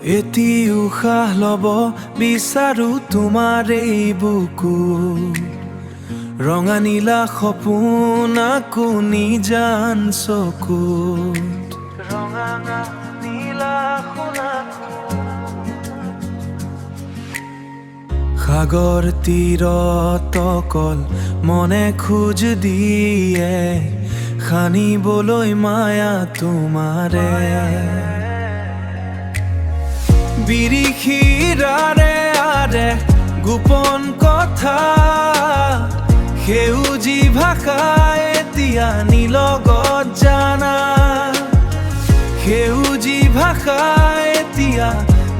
এটি উশাহ লব বিচাৰো তোমাৰ এই বুকুত, ৰঙা নীলা সপোন আকৌ নিজান চকুত। ৰঙা নীলা সাগৰ তীৰত অকল মনে খোজ দিয়ে, সানিবলৈ মায়া তোমাৰে। বিৰিখিৰাৰে আৰে গোপন কথা, সেউজী ভাষা এতিয়া নিলগত জানা। সেউজী ভাষা এতিয়া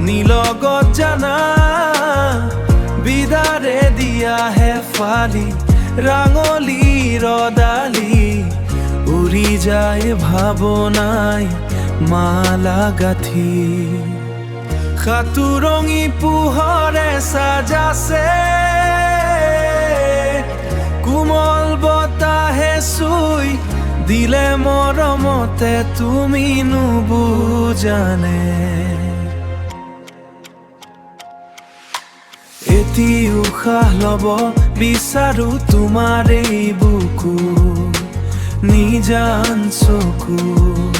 নিলগত জানা। বিদাৰে দিয়া হেফালি ৰাঙলী ৰদালি, উৰি যায় ভাৱনাই মালা গাঁঠি। সাতুৰঙী পোহৰে সাজাছে, কোমল বতাহে চুই দিলে মৰমতে তুমি নুবুজানে। এটি উশাহ লব বিচাৰো তোমাৰ এই বুকুত, নিজান চকুত।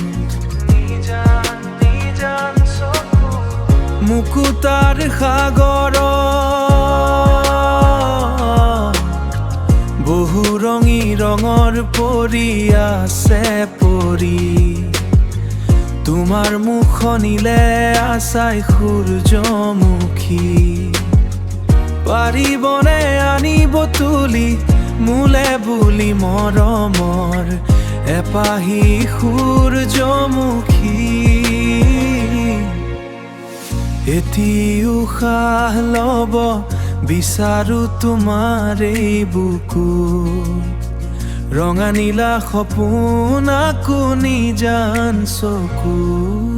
মুকুতাৰ সাগৰ বহু ৰঙী ৰঙৰ পৰি আছে পৰি, তোমাৰ মুখনিলে আছাই সূৰ্যমুখী। পাৰিবনে আনিব তুলি মোলে বুলি মৰমৰ এপাহি সূৰ্যমুখী। এটি উশাহ লব বিচাৰো তোমাৰ এই বুকুত, ৰঙা নীলা সপোন আকৌ নিজান চকুত।